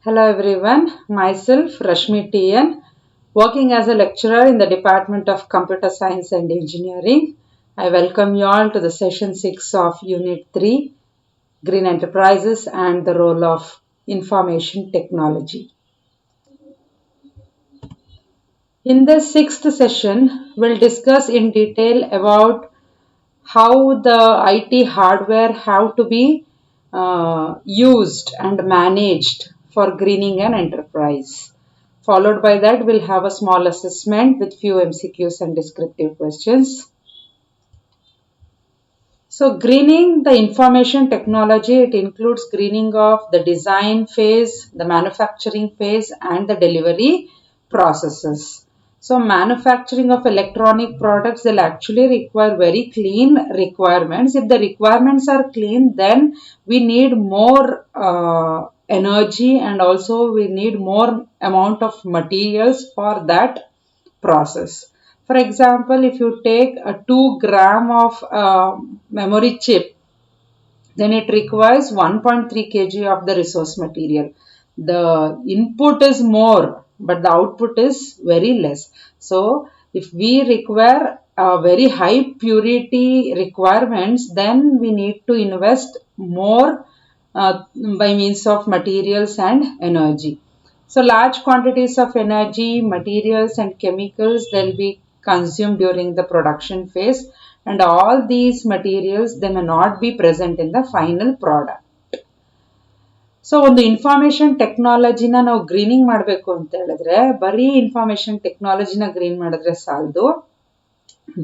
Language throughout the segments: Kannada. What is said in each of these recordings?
Hello everyone, myself Rashmi TN, working as a lecturer in the Department of Computer Science and Engineering. I welcome you all to the session 6 of Unit 3, Green Enterprises and the Role of Information Technology. In the sixth session, we'll discuss in detail about how the IT hardware have to be used and managed for greening an enterprise. Followed by that, we'll have a small assessment with few MCQs and descriptive questions. So greening the information technology, it includes greening of the design phase, the manufacturing phase and the delivery processes. So manufacturing of electronic products, they'll actually require very clean requirements. If the requirements are clean, then we need more energy and also we need more amount of materials for that process. For example, if you take a 2 gram of memory chip, then it requires 1.3 kg of the resource material. The input is more, but the output is very less. So, if we require very high purity requirements, then we need to invest more by means of materials and energy. So large quantities of energy, materials and chemicals, they'll be consumed during the production phase, and all these materials, they may not be present in the final product. So ಒಂದು ಇನ್ಫಾರ್ಮೇಶನ್ ಟೆಕ್ನಾಲಜಿನ ನಾವು ಗ್ರೀನಿಂಗ್ ಮಾಡಬೇಕು ಅಂತ ಹೇಳಿದ್ರೆ ಬರೀ ಇನ್ಫಾರ್ಮೇಶನ್ ಟೆಕ್ನಾಲಜಿನ ಗ್ರೀನ್ ಮಾಡಿದ್ರೆ ಸಾಲದು.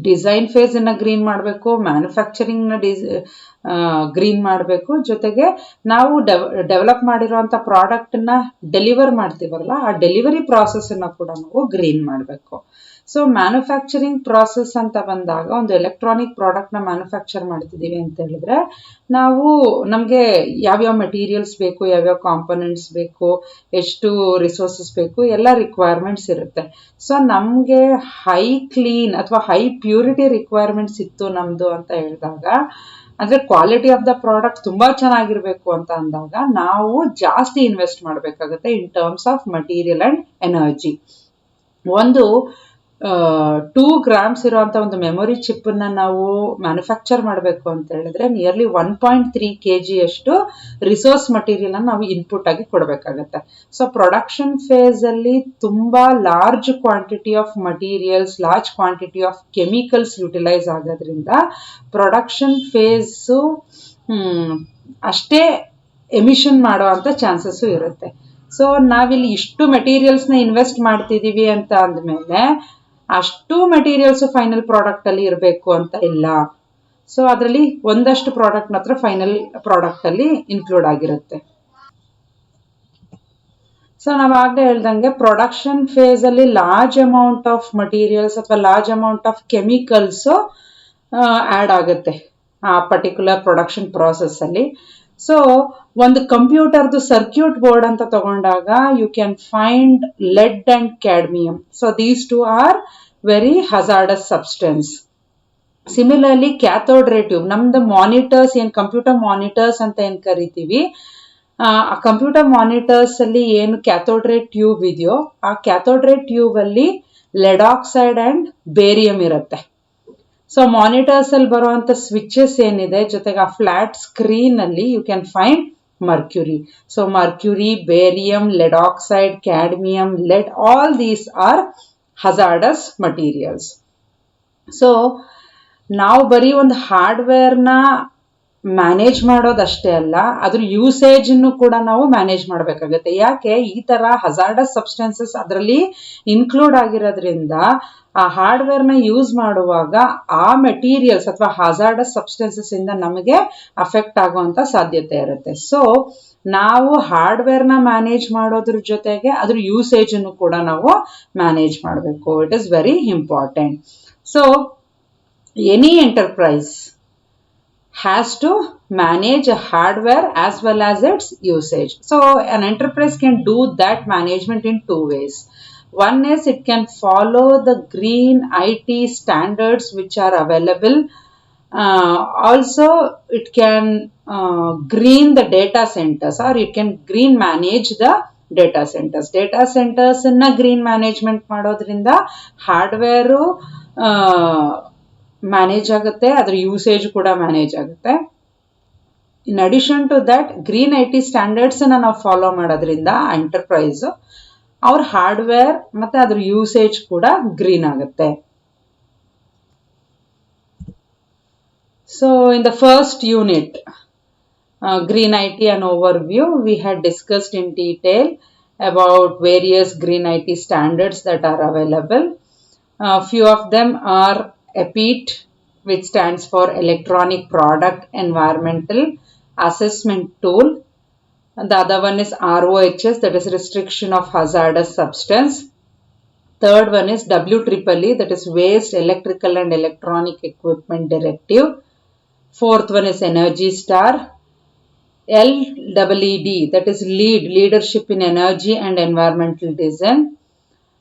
ಡಿಸೈನ್ ಫೇಸ್ ಅನ್ನ ಗ್ರೀನ್ ಮಾಡಬೇಕು, ಮ್ಯಾನುಫ್ಯಾಕ್ಚರಿಂಗ್ ನ ಗ್ರೀನ್ ಮಾಡಬೇಕು, ಜೊತೆಗೆ ನಾವು ಡೆವಲಪ್ ಮಾಡಿರುವಂತ ಪ್ರಾಡಕ್ಟ್ ನ ಡೆಲಿವರ್ ಮಾಡ್ತೀವಲ್ಲ ಆ ಡೆಲಿವರಿ ಪ್ರಾಸೆಸ್ ಅನ್ನ ಕೂಡ ನಾವು ಗ್ರೀನ್ ಮಾಡಬೇಕು. ಸೊ ಮ್ಯಾನುಫ್ಯಾಕ್ಚರಿಂಗ್ ಪ್ರಾಸೆಸ್ ಅಂತ ಬಂದಾಗ ಒಂದು ಎಲೆಕ್ಟ್ರಾನಿಕ್ ಪ್ರಾಡಕ್ಟ್ ನ ಮ್ಯಾನುಫ್ಯಾಕ್ಚರ್ ಮಾಡ್ತಿದೀವಿ ಅಂತ ಹೇಳಿದ್ರೆ ನಾವು ನಮ್ಗೆ ಯಾವ್ಯಾವ ಮೆಟೀರಿಯಲ್ಸ್ ಬೇಕು, ಯಾವ್ಯಾವ ಕಾಂಪೋನೆಂಟ್ಸ್ ಬೇಕು, ಎಷ್ಟು ರಿಸೋರ್ಸಸ್ ಬೇಕು, ಎಲ್ಲ ರಿಕ್ವೈರ್ಮೆಂಟ್ಸ್ ಇರುತ್ತೆ. ಸೊ ನಮ್ಗೆ ಹೈ ಕ್ಲೀನ್ ಅಥವಾ ಹೈ ಪ್ಯೂರಿಟಿ ರಿಕ್ವೈರ್ಮೆಂಟ್ಸ್ ಇತ್ತು ನಮ್ದು ಅಂತ ಹೇಳಿದಾಗ, ಅಂದ್ರೆ ಕ್ವಾಲಿಟಿ ಆಫ್ ದ ಪ್ರಾಡಕ್ಟ್ ತುಂಬಾ ಚೆನ್ನಾಗಿರ್ಬೇಕು ಅಂತ ಅಂದಾಗ ನಾವು ಜಾಸ್ತಿ ಇನ್ವೆಸ್ಟ್ ಮಾಡಬೇಕಾಗುತ್ತೆ in terms of material and energy. ಒಂದು 2 ಗ್ರಾಮ್ಸ್ ಇರುವಂತ ಒಂದು ಮೆಮೊರಿ ಚಿಪ್ ನ ನಾವು ಮ್ಯಾನುಫ್ಯಾಕ್ಚರ್ ಮಾಡಬೇಕು ಅಂತ ಹೇಳಿದ್ರೆ ನಿಯರ್ಲಿ 1.3 kg ಅಷ್ಟು ರಿಸೋರ್ಸ್ ಮಟೀರಿಯಲ್ ನಾವು ಇನ್ಪುಟ್ ಆಗಿ ಕೊಡಬೇಕಾಗತ್ತೆ. ಸೊ ಪ್ರೊಡಕ್ಷನ್ ಫೇಸ್ ಅಲ್ಲಿ ತುಂಬಾ large quantity of materials, large quantity of chemicals utilise ಆಗೋದ್ರಿಂದ ಪ್ರೊಡಕ್ಷನ್ ಫೇಸ್ ಅಷ್ಟೇ ಎಮಿಷನ್ ಮಾಡುವಂತ ಚಾನ್ಸಸ್ ಇರುತ್ತೆ. ಸೊ ನಾವಿಲ್ಲಿ ಇಷ್ಟು ಮೆಟೀರಿಯಲ್ಸ್ ನ ಇನ್ವೆಸ್ಟ್ ಮಾಡ್ತಿದೀವಿ ಅಂತ ಅಂದ್ಮೇಲೆ ಅಷ್ಟು ಮೆಟೀರಿಯಲ್ಸ್ ಫೈನಲ್ ಪ್ರಾಡಕ್ಟ್ ಅಲ್ಲಿ ಇರಬೇಕು ಅಂತ ಇಲ್ಲ. ಸೊ ಅದರಲ್ಲಿ ಒಂದಷ್ಟು ಪ್ರಾಡಕ್ಟ್ ಮಾತ್ರ ಫೈನಲ್ ಪ್ರಾಡಕ್ಟ್ ಅಲ್ಲಿ ಇನ್ಕ್ಲೂಡ್ ಆಗಿರುತ್ತೆ. ಸೊ ನಾವಾಗಲೇ ಹೇಳ್ದಂಗೆ ಪ್ರೊಡಕ್ಷನ್ ಫೇಸ್ ಅಲ್ಲಿ ಲಾರ್ಜ್ ಅಮೌಂಟ್ ಆಫ್ ಮಟೀರಿಯಲ್ಸ್ ಅಥವಾ large amount of chemicals add ಆಗುತ್ತೆ ಆ ಪರ್ಟಿಕ್ಯುಲರ್ ಪ್ರೊಡಕ್ಷನ್ ಪ್ರಾಸೆಸ್ ಅಲ್ಲಿ. ಸೊ ಒಂದು ಕಂಪ್ಯೂಟರ್ದು ಸರ್ಕ್ಯೂಟ್ ಬೋರ್ಡ್ ಅಂತ ತಗೊಂಡಾಗ you can find lead and cadmium. So these two are very hazardous substance. Similarly cathode ray tube, ನಮ್ದು ಮಾನಿಟರ್ಸ್ ಏನ್ ಕಂಪ್ಯೂಟರ್ ಮಾನಿಟರ್ಸ್ ಅಂತ ಏನ್ ಕರಿತೀವಿ, ಆ ಕಂಪ್ಯೂಟರ್ ಮಾನಿಟರ್ಸ್ ಅಲ್ಲಿ ಏನು ಕ್ಯಾಥೋಡ್ ರೇ ಟ್ಯೂಬ್ ಇದೆಯೋ ಆ ಕ್ಯಾಥೋಡ್ ರೇ ಟ್ಯೂಬ್ ಅಲ್ಲಿ ಲೆಡ್ ಆಕ್ಸೈಡ್ ಅಂಡ್ ಬೇರಿಯಂ ಇರುತ್ತೆ. ಸೊ ಮಾನಿಟರ್ಸ್ ಅಲ್ಲಿ ಬರುವಂತ ಸ್ವಿಚಸ್ ಏನಿದೆ, ಜೊತೆಗೆ ಆ ಫ್ಲಾಟ್ ಸ್ಕ್ರೀನ್ ಅಲ್ಲಿ you can find mercury. So mercury, barium, lead oxide, cadmium, lead, all these are hazardous materials. So ನಾವು ಬರೀ ಒಂದು ಹಾರ್ಡ್ವೇರ್ ನ ಮ್ಯಾನೇಜ್ ಮಾಡೋದಷ್ಟೇ ಅಲ್ಲ, ಅದ್ರ ಯೂಸೇಜ್ ಕೂಡ ನಾವು ಮ್ಯಾನೇಜ್ ಮಾಡಬೇಕಾಗುತ್ತೆ. ಯಾಕೆ ಈ ತರ ಹಜಾರ್ಡಸ್ ಸಬ್ಸ್ಟೆನ್ಸಸ್ ಅದರಲ್ಲಿ ಇನ್ಕ್ಲೂಡ್ ಆಗಿರೋದ್ರಿಂದ ಆ ಹಾರ್ಡ್ವೇರ್ ನ ಯೂಸ್ ಮಾಡುವಾಗ ಆ ಮೆಟೀರಿಯಲ್ಸ್ ಅಥವಾ ಹಜಾರ್ಡಸ್ ಸಬ್ಸ್ಟೆನ್ಸಸ್ ಇಂದ ನಮಗೆ ಅಫೆಕ್ಟ್ ಆಗುವಂತ ಸಾಧ್ಯತೆ ಇರುತ್ತೆ. ಸೊ ನಾವು ಹಾರ್ಡ್ವೇರ್ ನ ಮ್ಯಾನೇಜ್ ಮಾಡೋದ್ರ ಜೊತೆಗೆ ಅದ್ರ ಯೂಸೇಜ್ ಅನ್ನು ಕೂಡ ನಾವು ಮ್ಯಾನೇಜ್ ಮಾಡಬೇಕು. It is very important. So any enterprise has to manage a hardware as well as its usage. So an enterprise can do that management in two ways. One is it can follow the green IT standards which are available. Also it can green the data centers, or it can green manage the data centers green management ಮಾಡೋದ್ರಿಂದ ಹಾರ್ಡ್ವೇರು ಮ್ಯಾನೇಜ್ ಆಗುತ್ತೆ, ಅದ್ರ ಯೂಸೇಜ್ ಕೂಡ ಮ್ಯಾನೇಜ್ ಆಗುತ್ತೆ. In addition to that green IT standards ನಾವು ಫಾಲೋ ಮಾಡೋದ್ರಿಂದ ಎಂಟರ್ಪ್ರೈಸ್ ಅವ್ರ ಹಾರ್ಡ್ವೇರ್ ಮತ್ತೆ ಅದ್ರ ಯೂಸೇಜ್ ಕೂಡ ಗ್ರೀನ್ ಆಗುತ್ತೆ. So in the first unit, Green IT and overview, we had discussed in detail about various Green IT standards that are available. Few of them are EPEAT, which stands for Electronic Product Environmental Assessment Tool. And the other one is RoHS, that is Restriction of Hazardous Substance. Third one is WEEE, that is Waste Electrical and Electronic Equipment Directive. Fourth one is Energy Star. LEED, that is Leadership in Energy and Environmental Design.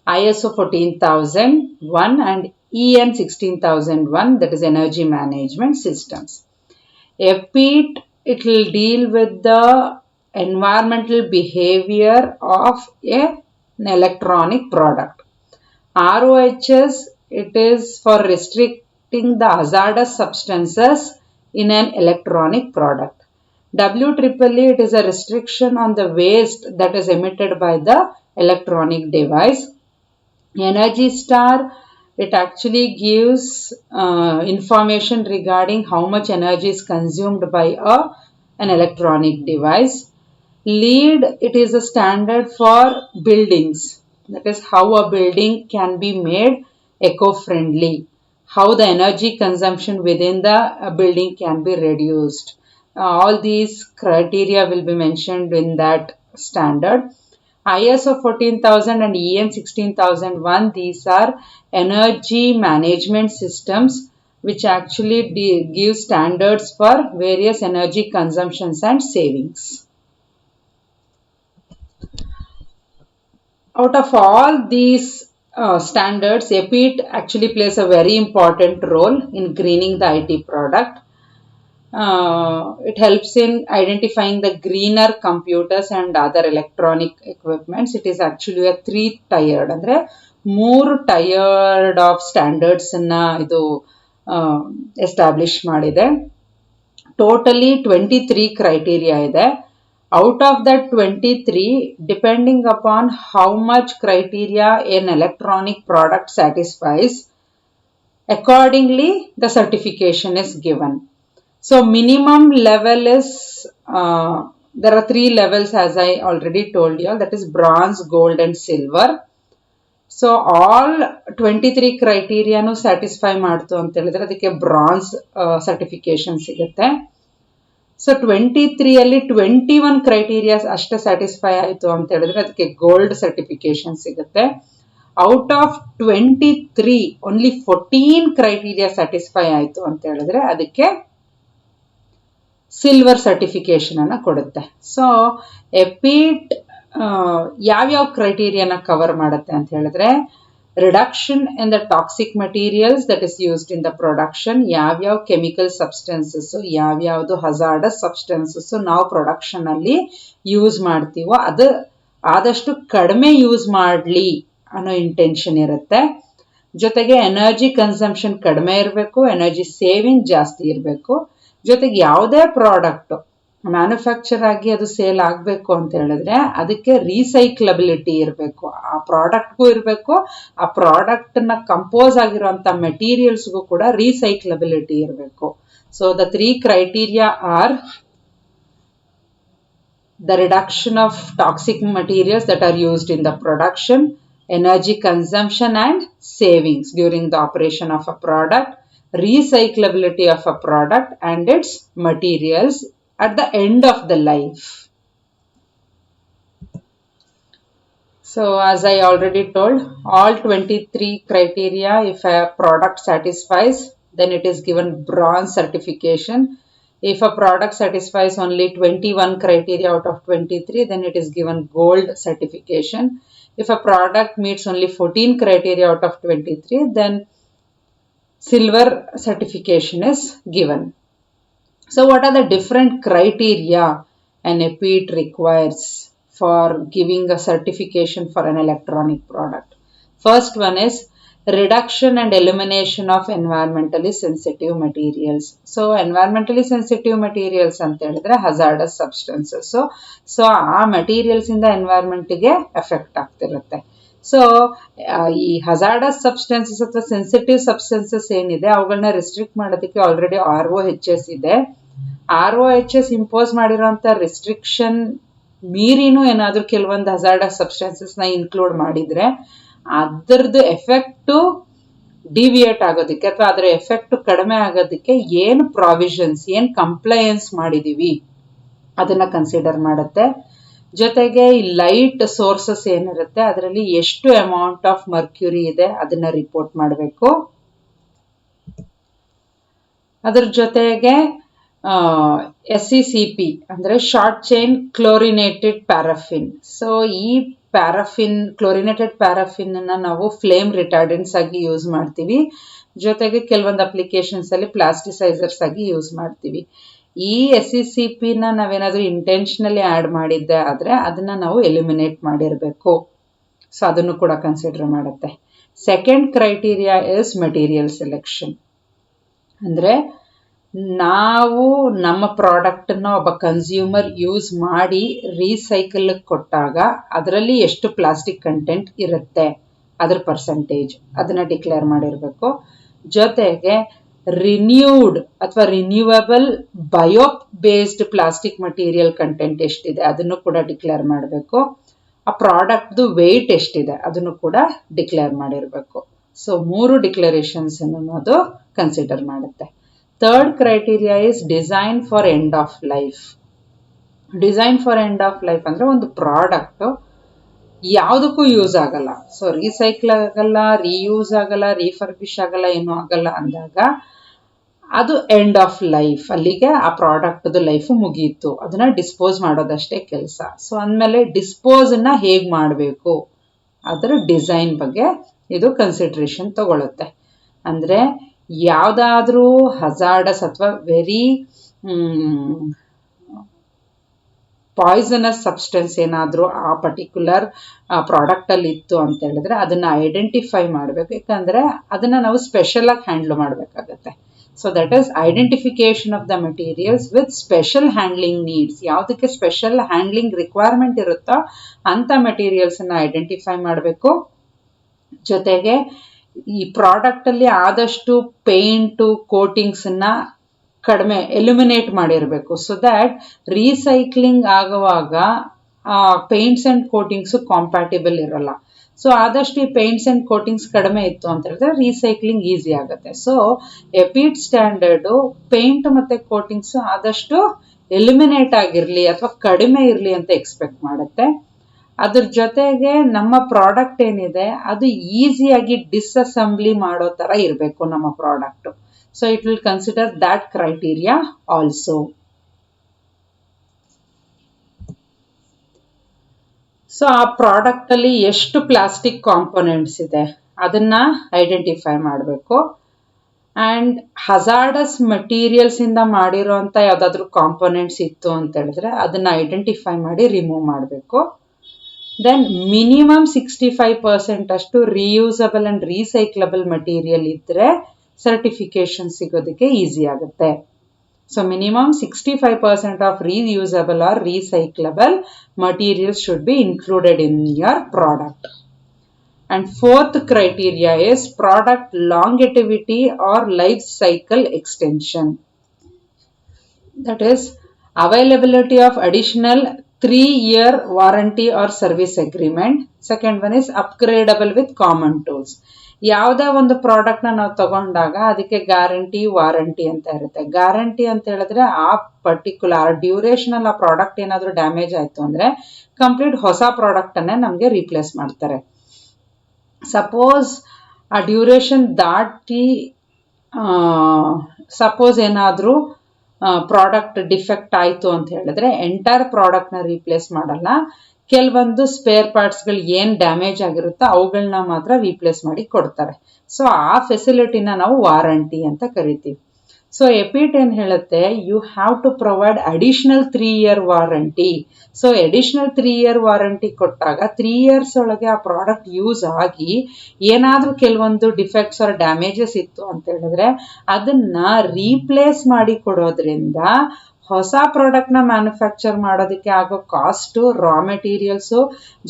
ISO 14001 and EN 16001, that is Energy Management Systems. EPEAT, it will deal with the environmental behavior of an electronic product. RoHS, it is for restricting the hazardous substances in an electronic product. WEEE, it is a restriction on the waste that is emitted by the electronic device. Energy Star, it actually gives information regarding how much energy is consumed by an electronic device. LEED, it is a standard for buildings. That is how a building can be made eco-friendly, how the energy consumption within the building can be reduced. All these criteria will be mentioned in that standard. ISO 14000 and EN 16001, these are energy management systems which actually give standards for various energy consumptions and savings. Out of all these standards, EPEAT actually plays a very important role in greening the IT product. It helps in identifying the greener computers and other electronic equipments. It is actually a 3-tiered, ಅಂದ್ರೆ 3 tired of standards ಇದು ಎಸ್ಟಾಬ್ಲಿಷ್ ಮಾಡಿದೆ. ಟೋಟಲಿ 23 criteria ಇದೆ. Out of that 23, depending upon how much criteria an electronic product satisfies, accordingly the certification is given. So minimum level is, there are 3 levels as I already told you, that is bronze, gold and silver. So all 23 criteria nu satisfy ಮಾಡ್ತು ಅಂತ ಹೇಳಿದ್ರೆ ಅದಕ್ಕೆ bronze certification ಸಿಗುತ್ತೆ. ಸೊ 23 ಅಲ್ಲಿ 21 ಕ್ರೈಟೀರಿಯಾಸ್ ಅಷ್ಟೇ ಸ್ಯಾಟಿಸ್ಫೈ ಆಯಿತು ಅಂತ ಹೇಳಿದ್ರೆ ಅದಕ್ಕೆ ಗೋಲ್ಡ್ ಸರ್ಟಿಫಿಕೇಶನ್ ಸಿಗುತ್ತೆ. Out of 23 only 14 criteria satisfy ಆಯಿತು ಅಂತ ಹೇಳಿದ್ರೆ ಅದಕ್ಕೆ ಸಿಲ್ವರ್ ಸರ್ಟಿಫಿಕೇಶನ್ ಅನ್ನ ಕೊಡುತ್ತೆ. ಸೊ EPEAT ಯಾವ್ಯಾವ ಕ್ರೈಟೀರಿಯಾನ ಕವರ್ ಮಾಡುತ್ತೆ ಅಂತ ಹೇಳಿದ್ರೆ, reduction in the toxic materials that is used in the production, ಯಾವ್ಯಾವ ಕೆಮಿಕಲ್ ಸಬ್ಸ್ಟೆನ್ಸಸ್, ಯಾವ್ಯಾವುದು ಹಜಾರ್ಡಸ್ ಸಬ್ಸ್ಟೆನ್ಸಸ್ ನಾವು ಪ್ರೊಡಕ್ಷನ್ ಅಲ್ಲಿ ಯೂಸ್ ಮಾಡ್ತೀವೋ ಅದು ಆದಷ್ಟು ಕಡಿಮೆ ಯೂಸ್ ಮಾಡಲಿ ಅನ್ನೋ ಇಂಟೆನ್ಷನ್ ಇರುತ್ತೆ. ಜೊತೆಗೆ ಎನರ್ಜಿ ಕನ್ಸಂಪ್ಷನ್ ಕಡಿಮೆ ಇರಬೇಕು, ಎನರ್ಜಿ ಸೇವಿಂಗ್ ಜಾಸ್ತಿ ಇರಬೇಕು. ಜೊತೆಗೆ ಯಾವುದೇ ಪ್ರಾಡಕ್ಟ್ ಮ್ಯಾನುಫ್ಯಾಕ್ಚರ್ ಆಗಿ ಅದು ಸೇಲ್ ಆಗಬೇಕು ಅಂತ ಹೇಳಿದ್ರೆ ಅದಕ್ಕೆ ರೀಸೈಕ್ಲಬಿಲಿಟಿ ಇರಬೇಕು, ಆ ಪ್ರಾಡಕ್ಟ್ಗೂ ಇರಬೇಕು, ಆ ಪ್ರಾಡಕ್ಟ್ನ ಕಂಪೋಸ್ ಆಗಿರುವಂಥ ಮೆಟೀರಿಯಲ್ಸ್ಗೂ ಕೂಡ ರೀಸೈಕ್ಲಬಿಲಿಟಿ ಇರಬೇಕು. So the 3 criteria are the reduction of toxic materials that are used in the production, energy consumption and savings during the operation of a product, recyclability of a product and its materials at the end of the life. So as I already told, all 23 criteria, if a product satisfies, then it is given bronze certification. If a product satisfies only 21 criteria out of 23, then it is given gold certification. If a product meets only 14 criteria out of 23, then silver certification is given. So what are the different criteria an EPEAT requires for giving a certification for an electronic product. First one is reduction and elimination of environmentally sensitive materials. So environmentally sensitive materials ಅಂತ ಹೇಳಿದ್ರೆ hazardous substances. So ಆ materials ಇಂದ environment ಗೆ effect ಆಗ್ತಿರುತ್ತೆ. ಸೊ ಈ ಹಜಾರ್ಡಸ್ ಸಬ್ಸ್ಟೆನ್ಸಸ್ ಅಥವಾ ಸೆನ್ಸಿಟಿವ್ ಸಬ್ಸ್ಟೆನ್ಸಸ್ ಏನಿದೆ ಅವುಗಳನ್ನ ರೆಸ್ಟ್ರಿಕ್ಟ್ ಮಾಡೋದಕ್ಕೆ ಆಲ್ರೆಡಿ ROHS ಇದೆ. ROHS ಇಂಪೋಸ್ ಮಾಡಿರೋಂಥ ರೆಸ್ಟ್ರಿಕ್ಷನ್ ಮೀರಿನೂ ಏನಾದರೂ ಕೆಲವೊಂದು ಹಜಾರ್ಡಸ್ ಸಬ್ಸ್ಟೆನ್ಸಸ್ನ ಇನ್ಕ್ಲೂಡ್ ಮಾಡಿದರೆ ಅದರದ್ದು ಎಫೆಕ್ಟು ಡಿವಿಯೇಟ್ ಆಗೋದಕ್ಕೆ ಅಥವಾ ಅದರ ಎಫೆಕ್ಟ್ ಕಡಿಮೆ ಆಗೋದಕ್ಕೆ ಏನು ಪ್ರಾವಿಷನ್ಸ್, ಏನು ಕಂಪ್ಲೈಯನ್ಸ್ ಮಾಡಿದ್ದೀವಿ ಅದನ್ನು ಕನ್ಸಿಡರ್ ಮಾಡುತ್ತೆ. ಜೊತೆಗೆ ಈ ಲೈಟ್ ಸೋರ್ಸಸ್ ಏನಿರುತ್ತೆ ಅದರಲ್ಲಿ ಎಷ್ಟು ಅಮೌಂಟ್ ಆಫ್ ಮರ್ಕ್ಯೂರಿ ಇದೆ ಅದನ್ನ ರಿಪೋರ್ಟ್ ಮಾಡಬೇಕು. ಅದ್ರ ಜೊತೆಗೆ SECP ಅಂದರೆ short chain chlorinated paraffin. So ಈ ಪ್ಯಾರಾಫಿನ್, ಕ್ಲೋರಿನೇಟೆಡ್ ಪ್ಯಾರಾಫಿನ್ ನಾವು ಫ್ಲೇಮ್ ರಿಟಾರ್ಡೆಂಟ್ಸ್ ಆಗಿ ಯೂಸ್ ಮಾಡ್ತೀವಿ. ಜೊತೆಗೆ ಕೆಲವೊಂದು ಅಪ್ಲಿಕೇಶನ್ಸ್ ಅಲ್ಲಿ ಪ್ಲಾಸ್ಟಿಸೈಸರ್ಸ್ ಆಗಿ ಯೂಸ್ ಮಾಡ್ತೀವಿ. ಈ SECPನ ನಾವೇನಾದರೂ ಇಂಟೆನ್ಷನಲಿ ಆ್ಯಡ್ ಮಾಡಿದ್ದೆ ಆದರೆ ಅದನ್ನು ನಾವು ಎಲಿಮಿನೇಟ್ ಮಾಡಿರಬೇಕು. ಸೊ ಅದನ್ನು ಕೂಡ ಕನ್ಸಿಡರ್ ಮಾಡುತ್ತೆ. Second criteria is material selection. ಅಂದರೆ ನಾವು ನಮ್ಮ ಪ್ರಾಡಕ್ಟನ್ನು ಒಬ್ಬ ಕನ್ಸ್ಯೂಮರ್ ಯೂಸ್ ಮಾಡಿ ರೀಸೈಕಲ್ಗೆ ಕೊಟ್ಟಾಗ ಅದರಲ್ಲಿ ಎಷ್ಟು ಪ್ಲಾಸ್ಟಿಕ್ ಕಂಟೆಂಟ್ ಇರುತ್ತೆ ಅದರ ಪರ್ಸೆಂಟೇಜ್ ಅದನ್ನು ಡಿಕ್ಲೇರ್ ಮಾಡಿರಬೇಕು. ಜೊತೆಗೆ ರಿನ್ಯೂಡ್ ಅಥವಾ renewable bio based plastic material content ಎಷ್ಟಿದೆ ಅದನ್ನು ಕೂಡ ಡಿಕ್ಲೇರ್ ಮಾಡಬೇಕು. ಆ ಪ್ರಾಡಕ್ಟ್ದು ವೆಯ್ಟ್ ಎಷ್ಟಿದೆ ಅದನ್ನು ಕೂಡ ಡಿಕ್ಲೇರ್ ಮಾಡಿರಬೇಕು. ಸೊ 3 ಡಿಕ್ಲರೇಷನ್ಸ್ ಅನ್ನೋದು ಕನ್ಸಿಡರ್ ಮಾಡುತ್ತೆ. Third criteria is design for end of life. Design for end of life ಅಂದರೆ ಒಂದು ಪ್ರಾಡಕ್ಟು ಯಾವುದಕ್ಕೂ ಯೂಸ್ ಆಗಲ್ಲ, ಸೊ ರೀಸೈಕಲ್ ಆಗಲ್ಲ, ರೀಯೂಸ್ ಆಗಲ್ಲ, ರೀಫರ್ಬಿಶ್ ಆಗಲ್ಲ, ಏನೂ ಆಗಲ್ಲ ಅಂದಾಗ ಅದು ಎಂಡ್ ಆಫ್ ಲೈಫ್, ಅಲ್ಲಿಗೆ ಆ ಪ್ರಾಡಕ್ಟ್ದು ಲೈಫು ಮುಗೀತು, ಅದನ್ನ ಡಿಸ್ಪೋಸ್ ಮಾಡೋದಷ್ಟೇ ಕೆಲಸ. ಸೊ ಅಂದಮೇಲೆ ಡಿಸ್ಪೋಸನ್ನ ಹೇಗೆ ಮಾಡಬೇಕು ಅದರ ಡಿಸೈನ್ ಬಗ್ಗೆ ಇದು ಕನ್ಸಿಡ್ರೇಷನ್ ತಗೊಳುತ್ತೆ. ಅಂದರೆ ಯಾವುದಾದ್ರೂ ಹಜಾರ್ಡಸ್ ಅಥವಾ ವೆರಿ ಪಾಯ್ಸನಸ್ ಸಬ್ಸ್ಟೆನ್ಸ್ ಏನಾದರೂ ಆ ಪರ್ಟಿಕ್ಯುಲರ್ ಪ್ರಾಡಕ್ಟಲ್ಲಿ ಇತ್ತು ಅಂತ ಹೇಳಿದ್ರೆ ಅದನ್ನು ಐಡೆಂಟಿಫೈ ಮಾಡಬೇಕು. ಯಾಕಂದರೆ ಅದನ್ನು ನಾವು ಸ್ಪೆಷಲಾಗಿ ಹ್ಯಾಂಡ್ಲ್ ಮಾಡಬೇಕಾಗತ್ತೆ. So that is identification of the materials with special handling needs. ಯಾವುದಕ್ಕೆ ಸ್ಪೆಷಲ್ ಹ್ಯಾಂಡ್ಲಿಂಗ್ ರಿಕ್ವೈರ್ಮೆಂಟ್ ಇರುತ್ತೋ ಅಂಥ ಮೆಟೀರಿಯಲ್ಸನ್ನು ಐಡೆಂಟಿಫೈ ಮಾಡಬೇಕು. ಜೊತೆಗೆ ಈ ಪ್ರಾಡಕ್ಟಲ್ಲಿ ಆದಷ್ಟು ಪೇಂಟು ಕೋಟಿಂಗ್ಸನ್ನು ಕಡಿಮೆ ಎಲಿಮಿನೇಟ್ ಮಾಡಿರಬೇಕು. ಸೊ ದ್ಯಾಟ್ ರೀಸೈಕ್ಲಿಂಗ್ ಆಗುವಾಗ ಪೇಂಟ್ಸ್ ಆ್ಯಂಡ್ ಕೋಟಿಂಗ್ಸು ಕಾಂಪ್ಯಾಟಿಬಲ್ ಇರಲ್ಲ. ಸೊ ಆದಷ್ಟು ಈ ಪೇಂಟ್ಸ್ ಆ್ಯಂಡ್ ಕೋಟಿಂಗ್ಸ್ ಕಡಿಮೆ ಇತ್ತು ಅಂತ ಹೇಳಿದ್ರೆ ರೀಸೈಕ್ಲಿಂಗ್ ಈಸಿ ಆಗುತ್ತೆ. ಸೊ ಎಪಿಡ್ ಸ್ಟ್ಯಾಂಡರ್ಡು ಪೇಂಟ್ ಮತ್ತು ಕೋಟಿಂಗ್ಸು ಆದಷ್ಟು ಎಲಿಮಿನೇಟ್ ಆಗಿರಲಿ ಅಥವಾ ಕಡಿಮೆ ಇರಲಿ ಅಂತ ಎಕ್ಸ್ಪೆಕ್ಟ್ ಮಾಡುತ್ತೆ. ಅದ್ರ ಜೊತೆಗೆ ನಮ್ಮ ಪ್ರಾಡಕ್ಟ್ ಏನಿದೆ ಅದು ಈಸಿಯಾಗಿ ಡಿಸ್ಅಸೆಂಬ್ಲಿ ಮಾಡೋ ಥರ ಇರಬೇಕು ನಮ್ಮ product. So it will consider that criteria also. So ಆ ಪ್ರಾಡಕ್ಟಲ್ಲಿ ಎಷ್ಟು ಪ್ಲಾಸ್ಟಿಕ್ ಕಾಂಪೊನೆಂಟ್ಸ್ ಇದೆ ಅದನ್ನು ಐಡೆಂಟಿಫೈ ಮಾಡಬೇಕು. ಆ್ಯಂಡ್ ಹಜಾರ್ಡಸ್ ಮೆಟೀರಿಯಲ್ಸಿಂದ ಮಾಡಿರೋಂಥ ಯಾವುದಾದ್ರೂ ಕಾಂಪೊನೆಂಟ್ಸ್ ಇತ್ತು ಅಂತ ಹೇಳಿದ್ರೆ ಅದನ್ನು ಐಡೆಂಟಿಫೈ ಮಾಡಿ ರಿಮೂವ್ ಮಾಡಬೇಕು. ದೆನ್ ಮಿನಿಮಮ್ 65% ಅಷ್ಟು ರೀಯೂಸಬಲ್ ಆ್ಯಂಡ್ ರೀಸೈಕ್ಲಬಲ್ ಮೆಟೀರಿಯಲ್ ಇದ್ದರೆ ಸರ್ಟಿಫಿಕೇಶನ್ ಸಿಗೋದಕ್ಕೆ ಈಸಿ ಆಗುತ್ತೆ. So minimum 65% of reusable or recyclable materials should be included in your product. And fourth criteria is product longevity or life cycle extension. That is availability of additional 3-year warranty or service agreement. Second one is upgradable with common tools. ಯಾವುದೇ ಒಂದು ಪ್ರಾಡಕ್ಟ್ನ ನಾವು ತಗೊಂಡಾಗ ಅದಕ್ಕೆ ಗ್ಯಾರಂಟಿ ವಾರಂಟಿ ಅಂತ ಇರುತ್ತೆ. ಗ್ಯಾರಂಟಿ ಅಂತ ಹೇಳಿದ್ರೆ ಆ ಪರ್ಟಿಕ್ಯುಲರ್ ಡ್ಯೂರೇಷನಲ್ಲಿ ಆ ಪ್ರಾಡಕ್ಟ್ ಏನಾದರೂ ಡ್ಯಾಮೇಜ್ ಆಯಿತು ಅಂದರೆ ಕಂಪ್ಲೀಟ್ ಹೊಸ ಪ್ರಾಡಕ್ಟನ್ನೇ ನಮಗೆ ರೀಪ್ಲೇಸ್ ಮಾಡ್ತಾರೆ. ಸಪೋಸ್ ಆ ಡ್ಯೂರೇಷನ್ ದಾಟಿ ಸಪೋಸ್ ಏನಾದರೂ ಪ್ರಾಡಕ್ಟ್ ಡಿಫೆಕ್ಟ್ ಆಯಿತು ಅಂತ ಹೇಳಿದ್ರೆ ಎಂಟೈರ್ ಪ್ರಾಡಕ್ಟ್ನ ರೀಪ್ಲೇಸ್ ಮಾಡಲ್ಲ. ಕೆಲವೊಂದು ಸ್ಪೇರ್ ಪಾರ್ಟ್ಸ್ಗಳು ಏನು ಡ್ಯಾಮೇಜ್ ಆಗಿರುತ್ತೋ ಅವುಗಳನ್ನ ಮಾತ್ರ ರೀಪ್ಲೇಸ್ ಮಾಡಿ ಕೊಡ್ತಾರೆ. ಸೊ ಆ ಫೆಸಿಲಿಟಿನ ನಾವು ವಾರಂಟಿ ಅಂತ ಕರಿತೀವಿ. ಸೊ ಎಪಿಟ್ ಏನು ಹೇಳುತ್ತೆ, you have to provide additional 3-year warranty. So additional 3-year warranty ಕೊಟ್ಟಾಗ 3 years ಒಳಗೆ ಆ ಪ್ರಾಡಕ್ಟ್ ಯೂಸ್ ಆಗಿ ಏನಾದರೂ ಕೆಲವೊಂದು ಡಿಫೆಕ್ಟ್ಸ್ ಆರ್ ಡ್ಯಾಮೇಜಸ್ ಇತ್ತು ಅಂತ ಹೇಳಿದ್ರೆ ಅದನ್ನ ರೀಪ್ಲೇಸ್ ಮಾಡಿ ಕೊಡೋದ್ರಿಂದ ಹೊಸ ಪ್ರಾಡಕ್ಟ್ನ ಮ್ಯಾನುಫ್ಯಾಕ್ಚರ್ ಮಾಡೋದಕ್ಕೆ ಆಗೋ ಕಾಸ್ಟು, ರಾ ಮೆಟೀರಿಯಲ್ಸು,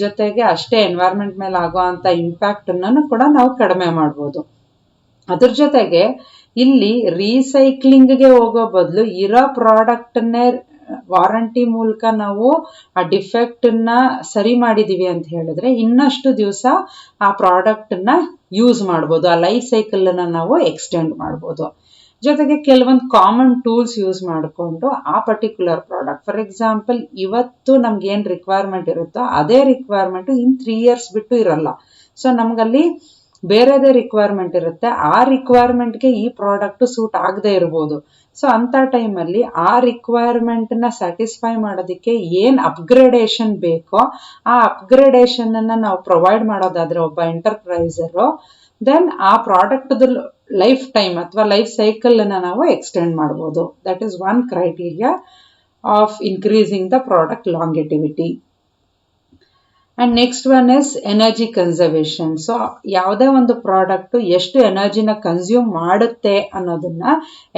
ಜೊತೆಗೆ ಅಷ್ಟೇ ಎನ್ವೈರ್ಮೆಂಟ್ ಮೇಲೆ ಆಗೋ ಅಂಥ ಇಂಪ್ಯಾಕ್ಟನ್ನು ಕೂಡ ನಾವು ಕಡಿಮೆ ಮಾಡ್ಬೋದು. ಅದ್ರ ಜೊತೆಗೆ ಇಲ್ಲಿ ರೀಸೈಕ್ಲಿಂಗ್ಗೆ ಹೋಗೋ ಬದಲು ಇರೋ ಪ್ರಾಡಕ್ಟನ್ನೇ ವಾರಂಟಿ ಮೂಲಕ ನಾವು ಆ ಡಿಫೆಕ್ಟನ್ನ ಸರಿ ಮಾಡಿದೀವಿ ಅಂತ ಹೇಳಿದ್ರೆ ಇನ್ನಷ್ಟು ದಿವಸ ಆ ಪ್ರಾಡಕ್ಟನ್ನ ಯೂಸ್ ಮಾಡ್ಬೋದು, ಆ ಲೈಫ್ ಸೈಕಲನ್ನು ನಾವು ಎಕ್ಸ್ಟೆಂಡ್ ಮಾಡ್ಬೋದು. ಜೊತೆಗೆ ಕೆಲವೊಂದು ಕಾಮನ್ ಟೂಲ್ಸ್ ಯೂಸ್ ಮಾಡಿಕೊಂಡು ಆ ಪರ್ಟಿಕ್ಯುಲರ್ ಪ್ರಾಡಕ್ಟ್, ಫಾರ್ ಎಕ್ಸಾಂಪಲ್ ಇವತ್ತು ನಮ್ಗೆ ಏನು ರಿಕ್ವೈರ್ಮೆಂಟ್ ಇರುತ್ತೋ ಅದೇ ರಿಕ್ವೈರ್ಮೆಂಟು ಇನ್ 3 years ಬಿಟ್ಟು ಇರಲ್ಲ. ಸೊ ನಮಗಲ್ಲಿ ಬೇರೆದೇ ರಿಕ್ವೈರ್ಮೆಂಟ್ ಇರುತ್ತೆ, ಆ ರಿಕ್ವೈರ್ಮೆಂಟ್ಗೆ ಈ ಪ್ರಾಡಕ್ಟ್ ಸೂಟ್ ಆಗದೆ ಇರ್ಬೋದು. ಸೊ ಅಂಥ ಟೈಮಲ್ಲಿ ಆ ರಿಕ್ವೈರ್ಮೆಂಟನ್ನ ಸ್ಯಾಟಿಸ್ಫೈ ಮಾಡೋದಕ್ಕೆ ಏನು ಅಪ್ಗ್ರೇಡೇಷನ್ ಬೇಕೋ ಆ ಅಪ್ಗ್ರೇಡೇಷನನ್ನು ನಾವು ಪ್ರೊವೈಡ್ ಮಾಡೋದಾದರೆ ಒಬ್ಬ ಎಂಟರ್ಪ್ರೈಸರು, ದೆನ್ ಆ ಪ್ರಾಡಕ್ಟ್ದ ಲೈಫ್ ಟೈಮ್ ಅಥವಾ ಲೈಫ್ ಸೈಕಲನ್ನು ನಾವು ಎಕ್ಸ್ಟೆಂಡ್ ಮಾಡ್ಬೋದು. That is one criteria of increasing the product longevity. And next one is energy conservation. So ಯಾವುದೇ ಒಂದು ಪ್ರಾಡಕ್ಟು ಎಷ್ಟು ಎನರ್ಜಿನ ಕನ್ಸ್ಯೂಮ್ ಮಾಡುತ್ತೆ ಅನ್ನೋದನ್ನ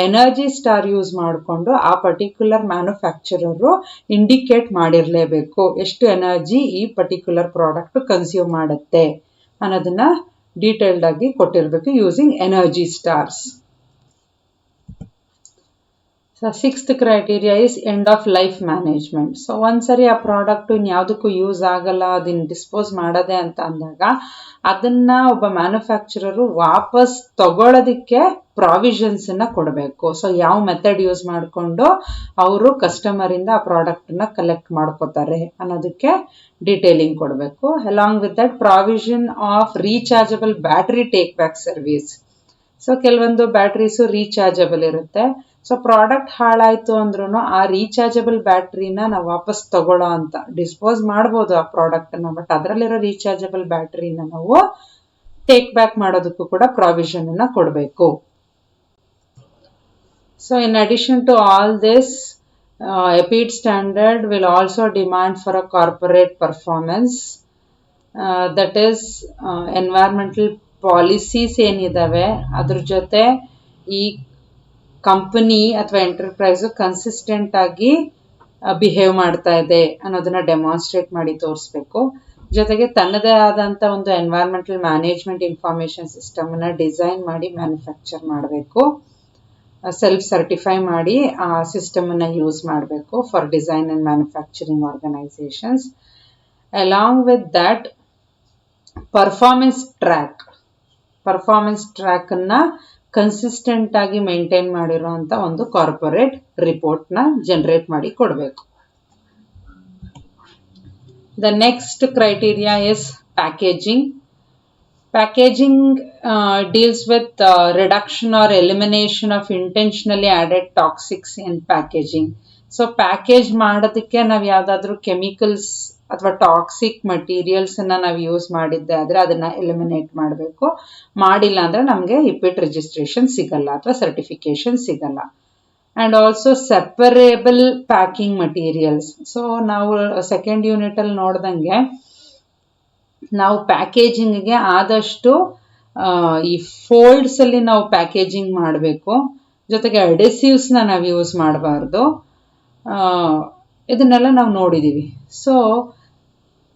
ಎನರ್ಜಿ ಸ್ಟಾರ್ ಯೂಸ್ ಮಾಡಿಕೊಂಡು ಆ ಪರ್ಟಿಕ್ಯುಲರ್ ಮ್ಯಾನುಫ್ಯಾಕ್ಚರರು ಇಂಡಿಕೇಟ್ ಮಾಡಿರಲೇಬೇಕು, ಎಷ್ಟು ಎನರ್ಜಿ ಈ ಪರ್ಟಿಕ್ಯುಲರ್ ಪ್ರಾಡಕ್ಟು ಕನ್ಸ್ಯೂಮ್ ಮಾಡುತ್ತೆ ಅನ್ನೋದನ್ನ ಡೀಟೇಲ್ಡ್ ಆಗಿ ಕೊಟ್ಟಿರಬೇಕು using energy stars. So 6th criteria is end of life management. So ಒಂದ್ಸರಿ ಆ ಪ್ರಾಡಕ್ಟು ಇನ್ಯಾವುದಕ್ಕೂ ಯೂಸ್ ಆಗಲ್ಲ, ಅದನ್ನ ಡಿಸ್ಪೋಸ್ ಮಾಡೋದೆ ಅಂತ ಅಂದಾಗ ಅದನ್ನ ಒಬ್ಬ ಮ್ಯಾನುಫ್ಯಾಕ್ಚರರು ವಾಪಸ್ ತಗೊಳ್ಳೋದಕ್ಕೆ ಪ್ರಾವಿಷನ್ಸನ್ನ ಕೊಡಬೇಕು. ಸೊ ಯಾವ ಮೆಥಡ್ ಯೂಸ್ ಮಾಡಿಕೊಂಡು ಅವರು ಕಸ್ಟಮರಿಂದ ಆ ಪ್ರಾಡಕ್ಟನ್ನ ಕಲೆಕ್ಟ್ ಮಾಡ್ಕೋತಾರೆ ಅನ್ನೋದಕ್ಕೆ ಡೀಟೇಲಿಂಗ್ ಕೊಡಬೇಕು. Along with that provision of rechargeable battery take back service. So ಕೆಲವೊಂದು ಬ್ಯಾಟ್ರೀಸು ರೀಚಾರ್ಜಬಲ್ ಇರುತ್ತೆ. ಸೊ ಪ್ರಾಡಕ್ಟ್ ಹಾಳಾಯ್ತು ಅಂದ್ರೂ ಆ ರೀಚಾರ್ಜಬಲ್ ಬ್ಯಾಟ್ರಿನ ನಾವು ವಾಪಸ್ ತಗೊಳ್ಳೋ ಅಂತ, ಡಿಸ್ಪೋಸ್ ಮಾಡ್ಬೋದು ಆ ಪ್ರಾಡಕ್ಟನ್ನ, ಬಟ್ ಅದರಲ್ಲಿರೋ ರೀಚಾರ್ಜಬಲ್ ಬ್ಯಾಟ್ರಿನ ನಾವು ಟೇಕ್ ಬ್ಯಾಕ್ ಮಾಡೋದಕ್ಕೂ ಕೂಡ ಪ್ರಾವಿಷನ್ ಅನ್ನ ಕೊಡಬೇಕು. So in addition to all this, EPID standard will also demand for a corporate performance, that is environmental policies ಏನಿದಾವೆ ಅದ್ರ ಜೊತೆ ಈ ಕಂಪನಿ ಅಥವಾ ಎಂಟರ್ಪ್ರೈಸು ಕನ್ಸಿಸ್ಟೆಂಟ್ ಆಗಿ ಬಿಹೇವ್ ಮಾಡ್ತಾ ಇದೆ ಅನ್ನೋದನ್ನ ಡೆಮಾನ್ಸ್ಟ್ರೇಟ್ ಮಾಡಿ ತೋರಿಸ್ಬೇಕು. ಜೊತೆಗೆ ತನ್ನದೇ ಆದಂಥ ಒಂದು ಎನ್ವೈರ್ಮೆಂಟಲ್ ಮ್ಯಾನೇಜ್ಮೆಂಟ್ ಇನ್ಫಾರ್ಮೇಷನ್ ಸಿಸ್ಟಮನ್ನು ಡಿಸೈನ್ ಮಾಡಿ ಮ್ಯಾನುಫ್ಯಾಕ್ಚರ್ ಮಾಡಬೇಕು, ಸೆಲ್ಫ್ ಸರ್ಟಿಫೈ ಮಾಡಿ ಆ ಸಿಸ್ಟಮನ್ನು ಯೂಸ್ ಮಾಡಬೇಕು for design and manufacturing organisations. Along with that performance ಟ್ರ್ಯಾಕನ್ನು ಕನ್ಸಿಸ್ಟೆಂಟ್ ಆಗಿ ಮೇಂಟೈನ್ ಮಾಡಿರೋಂಥ ಒಂದು ಕಾರ್ಪೊರೇಟ್ ರಿಪೋರ್ಟ್ನ ಜನರೇಟ್ ಮಾಡಿ ಕೊಡಬೇಕು. The next criteria is packaging. Packaging deals with reduction or elimination of intentionally added toxics in packaging. So package ಮಾಡೋದಕ್ಕೆ ನಾವು ಯಾವುದಾದ್ರೂ ಕೆಮಿಕಲ್ಸ್ ಅಥವಾ ಟಾಕ್ಸಿಕ್ ಮಟೀರಿಯಲ್ಸನ್ನು ನಾವು ಯೂಸ್ ಮಾಡಿದ್ದೆ ಆದರೆ ಅದನ್ನು ಎಲಿಮಿನೇಟ್ ಮಾಡಬೇಕು. ಮಾಡಿಲ್ಲ ಅಂದರೆ ನಮಗೆ EPID ರಿಜಿಸ್ಟ್ರೇಷನ್ ಸಿಗಲ್ಲ ಅಥವಾ ಸರ್ಟಿಫಿಕೇಷನ್ ಸಿಗಲ್ಲ. And also separable packing materials. So ನಾವು ಸೆಕೆಂಡ್ ಯೂನಿಟಲ್ಲಿ ನೋಡ್ದಂಗೆ ನಾವು ಪ್ಯಾಕೇಜಿಂಗ್ಗೆ ಆದಷ್ಟು ಈ ಫೋಲ್ಡ್ಸಲ್ಲಿ ನಾವು ಪ್ಯಾಕೇಜಿಂಗ್ ಮಾಡಬೇಕು, ಜೊತೆಗೆ ಅಡೆಸಿವ್ಸ್ನ ನಾವು ಯೂಸ್ ಮಾಡಬಾರ್ದು. ಇದನ್ನೆಲ್ಲ ನಾವು ನೋಡಿದ್ದೀವಿ. ಸೊ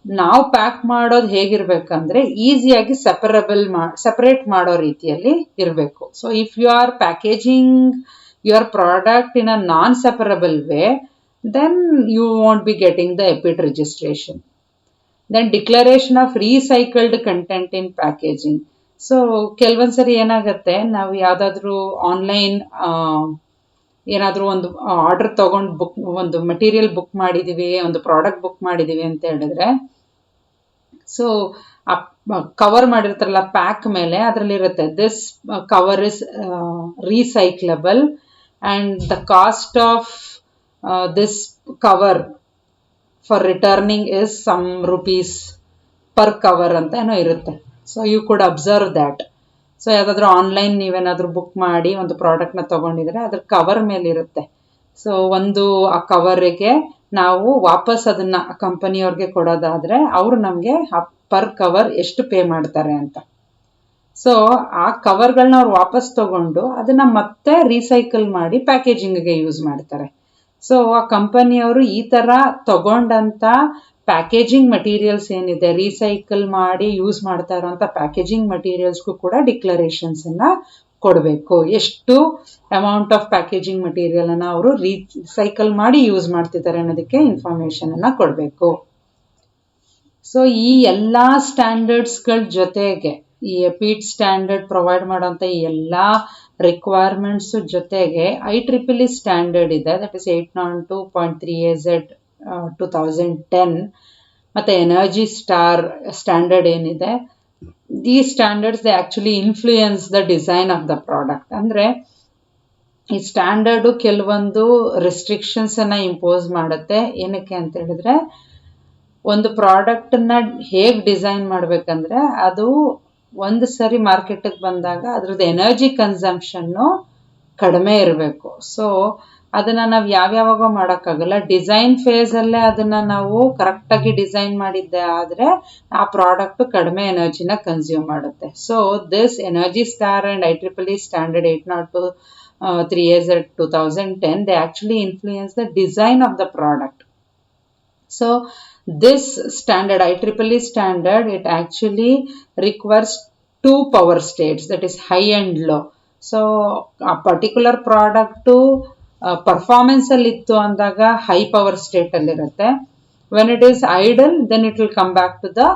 ನಾವು ಪ್ಯಾಕ್ ಮಾಡೋದು ಹೇಗಿರ್ಬೇಕಂದ್ರೆ ಈಸಿಯಾಗಿ ಸೆಪರೇಟ್ ಮಾಡೋ ರೀತಿಯಲ್ಲಿ ಇರಬೇಕು. So if you are packaging your product in a non separable way, then you want be getting the EPID registration. Then declaration of recycled content in packaging. So ಕೆಲವೊಂದ್ಸರಿ ಏನಾಗುತ್ತೆ, ನಾವು ಯಾವುದಾದ್ರೂ ಆನ್ಲೈನ್ ಏನಾದರೂ ಒಂದು ಆರ್ಡರ್ ತೊಗೊಂಡು ಒಂದು ಮೆಟೀರಿಯಲ್ ಬುಕ್ ಮಾಡಿದ್ದೀವಿ, ಒಂದು ಪ್ರಾಡಕ್ಟ್ ಬುಕ್ ಮಾಡಿದ್ದೀವಿ ಅಂತ ಹೇಳಿದ್ರೆ, ಸೊ ಕವರ್ ಮಾಡಿರ್ತಾರಲ್ಲ ಪ್ಯಾಕ್ ಮೇಲೆ ಅದರಲ್ಲಿರುತ್ತೆ this cover is recyclable and the cost of this cover for returning is some rupees per cover ಅಂತ ಏನೋ ಇರುತ್ತೆ. So you could observe that. So ಯಾವುದಾದ್ರೂ ಆನ್ಲೈನ್ ನೀವೇನಾದರೂ ಬುಕ್ ಮಾಡಿ ಒಂದು ಪ್ರಾಡಕ್ಟ್ನ ತೊಗೊಂಡಿದ್ರೆ ಅದ್ರ ಕವರ್ ಮೇಲೆ ಇರುತ್ತೆ. ಸೊ ಆ ಕವರಿಗೆ ನಾವು ವಾಪಸ್ ಅದನ್ನು ಕಂಪನಿಯವ್ರಿಗೆ ಕೊಡೋದಾದರೆ ಅವರು ನಮಗೆ ಪರ್ ಕವರ್ ಎಷ್ಟು ಪೇ ಮಾಡ್ತಾರೆ ಅಂತ. ಸೊ ಆ ಕವರ್ಗಳನ್ನ ಅವ್ರು ವಾಪಸ್ ತಗೊಂಡು ಅದನ್ನು ಮತ್ತೆ ರೀಸೈಕಲ್ ಮಾಡಿ ಪ್ಯಾಕೇಜಿಂಗ್ಗೆ ಯೂಸ್ ಮಾಡ್ತಾರೆ. ಸೊ ಆ ಕಂಪನಿಯವರು ಈ ಥರ ತಗೊಂಡಂಥ ಪ್ಯಾಕೇಜಿಂಗ್ ಮಟೀರಿಯಲ್ಸ್ ಏನಿದೆ, ರೀಸೈಕಲ್ ಮಾಡಿ ಯೂಸ್ ಮಾಡ್ತಾ ಇರೋಂಥ ಪ್ಯಾಕೇಜಿಂಗ್ ಮಟೀರಿಯಲ್ಸ್ಗೂ ಕೂಡ ಡಿಕ್ಲರೇಷನ್ಸನ್ನು ಕೊಡಬೇಕು. ಎಷ್ಟು ಅಮೌಂಟ್ ಆಫ್ ಪ್ಯಾಕೇಜಿಂಗ್ ಮಟೀರಿಯಲನ್ನು ಅವರು ರೀಸೈಕಲ್ ಮಾಡಿ ಯೂಸ್ ಮಾಡ್ತಿದ್ದಾರೆ ಅನ್ನೋದಕ್ಕೆ ಇನ್ಫಾರ್ಮೇಷನನ್ನು ಕೊಡಬೇಕು. ಸೊ ಈ ಎಲ್ಲ ಸ್ಟ್ಯಾಂಡರ್ಡ್ಸ್ಗಳ ಜೊತೆಗೆ ಈ ಎಪಿಡ್ ಸ್ಟ್ಯಾಂಡರ್ಡ್ ಪ್ರೊವೈಡ್ ಮಾಡೋಂಥ ಈ ಎಲ್ಲ ರಿಕ್ವೈರ್ಮೆಂಟ್ಸು ಜೊತೆಗೆ IEEE ಸ್ಟ್ಯಾಂಡರ್ಡ್ ಇದೆ, ದಟ್ ಇಸ್ 802.3AZ 2010, ಮತ್ತು ಎನರ್ಜಿ ಸ್ಟಾರ್ ಸ್ಟ್ಯಾಂಡರ್ಡ್ ಏನಿದೆ. ಈ standards they actually influence the design of the product. ಅಂದರೆ ಈ ಸ್ಟ್ಯಾಂಡರ್ಡು ಕೆಲವೊಂದು ರೆಸ್ಟ್ರಿಕ್ಷನ್ಸನ್ನು ಇಂಪೋಸ್ ಮಾಡುತ್ತೆ. ಏನಕ್ಕೆ ಅಂತ ಹೇಳಿದ್ರೆ, ಒಂದು ಪ್ರಾಡಕ್ಟನ್ನ ಹೇಗೆ ಡಿಸೈನ್ ಮಾಡಬೇಕಂದ್ರೆ ಅದು ಒಂದು ಸರಿ ಮಾರ್ಕೆಟಿಗೆ ಬಂದಾಗ ಅದ್ರದ್ದು ಎನರ್ಜಿ ಕನ್ಸಂಪ್ಷನ್ನು ಕಡಿಮೆ ಇರಬೇಕು. ಸೊ ಅದನ್ನು ನಾವು ಯಾವ್ಯಾವಾಗ ಮಾಡೋಕ್ಕಾಗಲ್ಲ. ಡಿಸೈನ್ ಫೇಸಲ್ಲೇ ಅದನ್ನು ನಾವು ಕರೆಕ್ಟಾಗಿ ಡಿಸೈನ್ ಮಾಡಿದ್ದೆ ಆದರೆ ಆ ಪ್ರಾಡಕ್ಟು ಕಡಿಮೆ ಎನರ್ಜಿನ ಕನ್ಸ್ಯೂಮ್ ಮಾಡುತ್ತೆ. So this energy star and IEEE standard 802.3AZ 2010, they actually influence the design of the product. So this standard, IEEE standard, it actually requires 2 power states, that is high and low. So a particular product performance ಅಲ್ಲಿ ಇತ್ತು ಅಂದಾಗ ಹೈ ಪವರ್ ಸ್ಟೇಟ್ ಅಲ್ಲಿ ಇರುತ್ತೆ. when it is idle then it will come back to the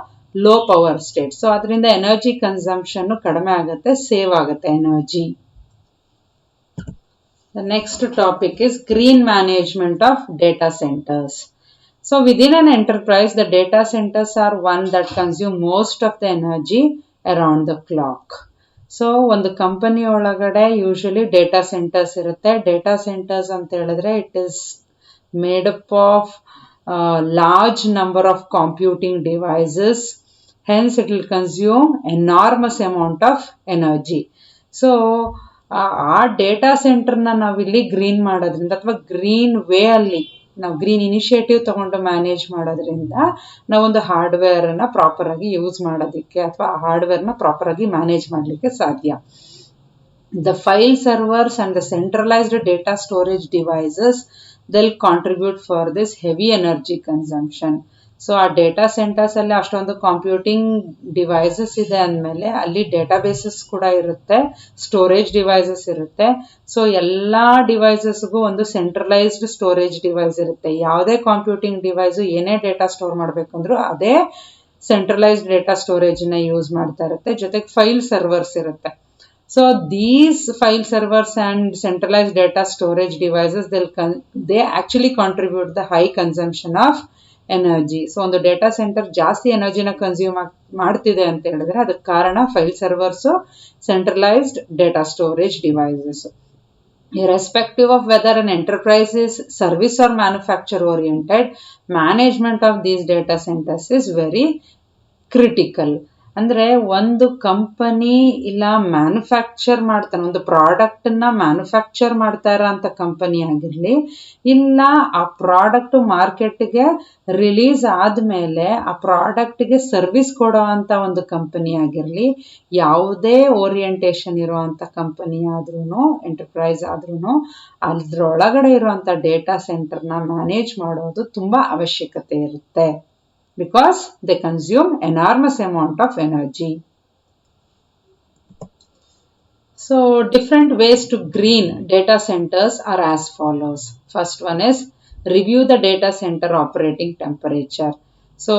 low power state. So ಅದರಿಂದ ಎನರ್ಜಿ ಕನ್ಸಂಪ್ಷನ್ ಕಡಿಮೆ ಆಗುತ್ತೆ, ಸೇವ್ ಆಗುತ್ತೆ energy. The next topic is green management of data centers. So within an enterprise, the data centers are one that consume most of the energy around the clock. So ಒಂದು ಕಂಪನಿ ಒಳಗಡೆ ಯೂಶಲಿ ಡೇಟಾ ಸೆಂಟರ್ಸ್ ಇರುತ್ತೆ. ಡೇಟಾ ಸೆಂಟರ್ಸ್ ಅಂತ ಹೇಳಿದ್ರೆ it is made up of large number of computing devices, hence it will consume enormous amount of energy. So ಆ ಡೇಟಾ ಸೆಂಟರ್ನ ನಾವಿಲ್ಲಿ ಗ್ರೀನ್ ಮಾಡೋದ್ರಿಂದ ಅಥವಾ ಗ್ರೀನ್ ವೇ ಅಲ್ಲಿ ನಾವು ಗ್ರೀನ್ ಇನಿಷಿಯೇಟಿವ್ ತಗೊಂಡು ಮ್ಯಾನೇಜ್ ಮಾಡೋದ್ರಿಂದ ನಾವೊಂದು ಹಾರ್ಡ್ವೇರನ್ನು ಪ್ರಾಪರಾಗಿ ಯೂಸ್ ಮಾಡೋದಕ್ಕೆ ಅಥವಾ ಆ ಹಾರ್ಡ್ವೇರ್ನ ಪ್ರಾಪರಾಗಿ ಮ್ಯಾನೇಜ್ ಮಾಡಲಿಕ್ಕೆ ಸಾಧ್ಯ. The file servers and the centralised data storage devices they'll contribute for this heavy energy consumption. So ಆ ಡೇಟಾ ಸೆಂಟರ್ಸಲ್ಲಿ ಅಷ್ಟೊಂದು ಕಂಪ್ಯೂಟಿಂಗ್ ಡಿವೈಸಸ್ ಇದೆ ಅಂದಮೇಲೆ ಅಲ್ಲಿ ಡೇಟಾಬೇಸಸ್ ಕೂಡ ಇರುತ್ತೆ, ಸ್ಟೋರೇಜ್ ಡಿವೈಸಸ್ ಇರುತ್ತೆ. ಸೊ ಎಲ್ಲ ಡಿವೈಸಸ್ಗೂ ಒಂದು ಸೆಂಟ್ರಲೈಸ್ಡ್ ಸ್ಟೋರೇಜ್ ಡಿವೈಸ್ ಇರುತ್ತೆ. ಯಾವುದೇ ಕಂಪ್ಯೂಟಿಂಗ್ ಡಿವೈಸು ಏನೇ ಡೇಟಾ ಸ್ಟೋರ್ ಮಾಡಬೇಕಂದ್ರೂ ಅದೇ ಸೆಂಟ್ರಲೈಸ್ಡ್ ಡೇಟಾ ಸ್ಟೋರೇಜನ್ನ ಯೂಸ್ ಮಾಡ್ತಾ ಇರುತ್ತೆ. ಜೊತೆಗೆ ಫೈಲ್ ಸರ್ವರ್ಸ್ ಇರುತ್ತೆ. So these file servers and centralized data storage devices, they actually contribute the high consumption of energy. So ಒಂದು ಡೇಟಾ ಸೆಂಟರ್ ಜಾಸ್ತಿ ಎನರ್ಜಿನ ಕನ್ಸ್ಯೂಮ್ ಮಾಡ್ತಿದೆ ಅಂತ ಹೇಳಿದ್ರೆ ಅದಕ್ಕೆ ಕಾರಣ file servers, centralised data storage devices. Irrespective of whether an enterprise is service or manufacture oriented, management of these data centers is very critical. ಅಂದರೆ ಒಂದು ಕಂಪನಿ ಇಲ್ಲ ಮ್ಯಾನುಫ್ಯಾಕ್ಚರ್ ಮಾಡ್ತಾನೆ, ಒಂದು ಪ್ರಾಡಕ್ಟನ್ನ ಮ್ಯಾನುಫ್ಯಾಕ್ಚರ್ ಮಾಡ್ತಾ ಇರೋಂಥ ಕಂಪನಿ ಆಗಿರಲಿ, ಇಲ್ಲ ಆ ಪ್ರಾಡಕ್ಟು ಮಾರ್ಕೆಟ್ಗೆ ರಿಲೀಸ್ ಆದಮೇಲೆ ಆ ಪ್ರಾಡಕ್ಟ್ಗೆ ಸರ್ವಿಸ್ ಕೊಡೋ ಅಂಥ ಒಂದು ಕಂಪನಿ ಆಗಿರಲಿ, ಯಾವುದೇ ಓರಿಯೆಂಟೇಷನ್ ಇರೋವಂಥ ಕಂಪನಿ ಆದ್ರೂ, ಎಂಟರ್ಪ್ರೈಸ್ ಆದ್ರೂ ಅದರೊಳಗಡೆ ಇರುವಂಥ ಡೇಟಾ ಸೆಂಟರ್ನ ಮ್ಯಾನೇಜ್ ಮಾಡೋದು ತುಂಬ ಅವಶ್ಯಕತೆ ಇರುತ್ತೆ. Because they consume enormous amount of energy. So different ways to green data centers are as follows. First one is review the data center operating temperature. So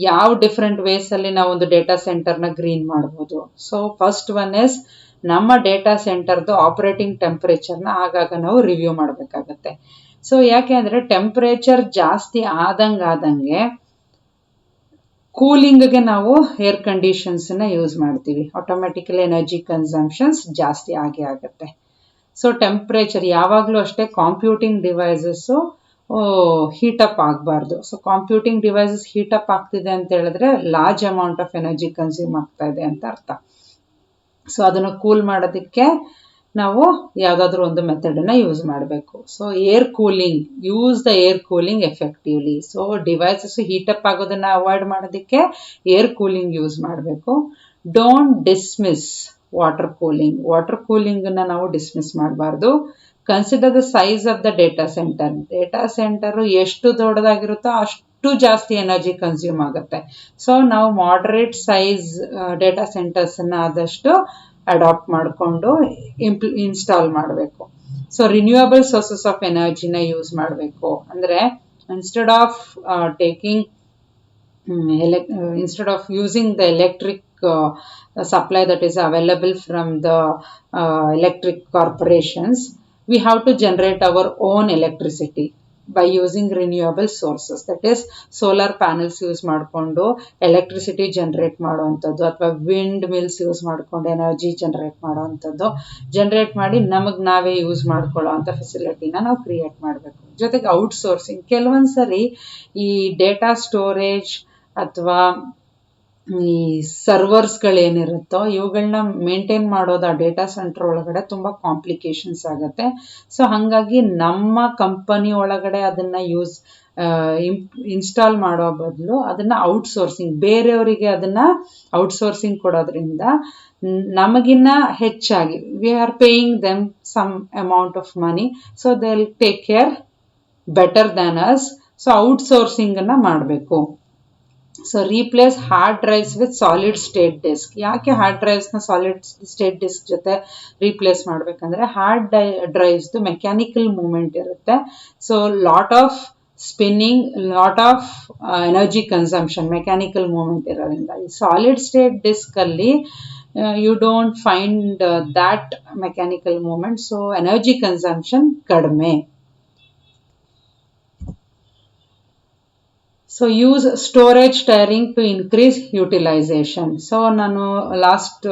ಯಾವ ಡಿಫ್ರೆಂಟ್ ವೇಸ್ ಅಲ್ಲಿ ನಾವು ಒಂದು ಡೇಟಾ ಸೆಂಟರ್ನ ಗ್ರೀನ್ ಮಾಡ್ಬೋದು. ಸೊ ಫಸ್ಟ್ ಒನ್ ಇಸ್ ನಮ್ಮ ಡೇಟಾ ಸೆಂಟರ್ದು ಆಪರೇಟಿಂಗ್ ಟೆಂಪರೇಚರ್ನ ಆಗಾಗ ನಾವು ರಿವ್ಯೂ ಮಾಡಬೇಕಾಗತ್ತೆ. ಸೊ ಯಾಕೆ ಅಂದರೆ ಟೆಂಪರೇಚರ್ ಜಾಸ್ತಿ ಆದಂಗೆ ಕೂಲಿಂಗ್ಗೆ ನಾವು ಏರ್ ಕಂಡೀಷನ್ಸನ್ನ ಯೂಸ್ ಮಾಡ್ತೀವಿ, ಆಟೋಮೆಟಿಕಲಿ ಎನರ್ಜಿ ಕನ್ಸಂಪ್ಷನ್ಸ್ ಜಾಸ್ತಿ ಆಗುತ್ತೆ. ಸೊ ಟೆಂಪ್ರೇಚರ್ ಯಾವಾಗಲೂ ಅಷ್ಟೇ ಕಂಪ್ಯೂಟಿಂಗ್ ಡಿವೈಸಸ್ಸು ಹೀಟಪ್ ಆಗಬಾರ್ದು. ಸೊ ಕಂಪ್ಯೂಟಿಂಗ್ ಡಿವೈಸಸ್ ಹೀಟಪ್ ಆಗ್ತಿದೆ ಅಂತ ಹೇಳಿದ್ರೆ large amount of energy consume ಆಗ್ತಾ ಇದೆ ಅಂತ ಅರ್ಥ. ಸೊ ಅದನ್ನು ಕೂಲ್ ಮಾಡೋದಕ್ಕೆ ನಾವು ಯಾವುದಾದ್ರೂ ಒಂದು ಮೆಥಡನ್ನು ಯೂಸ್ ಮಾಡಬೇಕು. So air cooling, use the air cooling effectively. So devices heat up ಆಗೋದನ್ನು ಅವಾಯ್ಡ್ ಮಾಡೋದಕ್ಕೆ ಏರ್ ಕೂಲಿಂಗ್ ಯೂಸ್ ಮಾಡಬೇಕು. Don't dismiss water cooling. Water ಕೂಲಿಂಗನ್ನು ನಾವು ಡಿಸ್ಮಿಸ್ ಮಾಡಬಾರ್ದು. Consider the size of the data centre. Data centre ಎಷ್ಟು ದೊಡ್ಡದಾಗಿರುತ್ತೋ ಅಷ್ಟು ಜಾಸ್ತಿ ಎನರ್ಜಿ ಕನ್ಸ್ಯೂಮ್ ಆಗುತ್ತೆ. ಸೊ ನಾವು ಮಾಡ್ರೇಟ್ ಸೈಜ್ ಡೇಟಾ ಸೆಂಟರ್ಸನ್ನು ಆದಷ್ಟು ಅಡಾಪ್ಟ್ ಮಾಡಿಕೊಂಡು ಇನ್ಸ್ಟಾಲ್ ಮಾಡಬೇಕು. ಸೊ ರಿನ್ಯೂಯಬಲ್ ಸೋರ್ಸಸ್ ಆಫ್ ಎನರ್ಜಿನ ಯೂಸ್ ಮಾಡಬೇಕು. ಅಂದರೆ instead of taking instead of using the electric supply that is available from the electric corporations, we have to generate our own electricity by using renewable sources. That is solar panels use ಮಾಡಿಕೊಂಡು ಎಲೆಕ್ಟ್ರಿಸಿಟಿ ಜನರೇಟ್ ಮಾಡುವಂಥದ್ದು, ಅಥವಾ ವಿಂಡ್ ಮಿಲ್ಸ್ ಯೂಸ್ ಮಾಡಿಕೊಂಡು ಎನರ್ಜಿ ಜನರೇಟ್ ಮಾಡುವಂಥದ್ದು, ಜನರೇಟ್ ಮಾಡಿ ನಮಗೆ ನಾವೇ ಯೂಸ್ ಮಾಡ್ಕೊಳ್ಳೋ ಅಂಥ ಫೆಸಿಲಿಟಿನ ನಾವು ಕ್ರಿಯೇಟ್ ಮಾಡಬೇಕು. ಜೊತೆಗೆ ಔಟ್ಸೋರ್ಸಿಂಗ್. ಕೆಲವೊಂದು ಸರಿ ಈ ಡೇಟಾ ಸ್ಟೋರೇಜ್ ಅಥವಾ ಈ ಸರ್ವರ್ಸ್ಗಳೇನಿರುತ್ತೋ ಇವುಗಳನ್ನ ಮೇಂಟೈನ್ ಮಾಡೋದು ಆ ಡೇಟಾ ಸೆಂಟರ್ ಒಳಗಡೆ ತುಂಬ ಕಾಂಪ್ಲಿಕೇಶನ್ಸ್ ಆಗುತ್ತೆ. ಸೊ ಹಾಗಾಗಿ ನಮ್ಮ ಕಂಪನಿ ಒಳಗಡೆ ಅದನ್ನು ಇನ್ಸ್ಟಾಲ್ ಮಾಡೋ ಬದಲು ಅದನ್ನು ಔಟ್ಸೋರ್ಸಿಂಗ್, ಬೇರೆಯವರಿಗೆ ಅದನ್ನು ಔಟ್ಸೋರ್ಸಿಂಗ್ ಕೊಡೋದ್ರಿಂದ ನಮಗಿನ್ನ ಹೆಚ್ಚಾಗಿ we are paying them some amount of money, so they will take care better than us. So ಔಟ್ಸೋರ್ಸಿಂಗನ್ನು ಮಾಡಬೇಕು. So replace hard drives with solid state disk. ಯಾಕೆ ಹಾರ್ಡ್ ಡ್ರೈವ್ಸ್ನ ಸಾಲಿಡ್ ಸ್ಟೇಟ್ ಡಿಸ್ಕ್ ಜೊತೆ ರೀಪ್ಲೇಸ್ ಮಾಡಬೇಕಂದ್ರೆ ಹಾರ್ಡ್ ಡ್ರೈವ್ಸ್ದು ಮೆಕ್ಯಾನಿಕಲ್ ಮೂವ್ಮೆಂಟ್ ಇರುತ್ತೆ. So lot of spinning, lot of energy consumption, mechanical movement ಇರೋದ್ರಿಂದ. ಈ ಸಾಲಿಡ್ ಸ್ಟೇಟ್ ಡಿಸ್ಕಲ್ಲಿ you don't find that mechanical movement, so energy consumption ಕಡಿಮೆ. So use storage tiering to increase utilization. So ನಾನು ಲಾಸ್ಟ್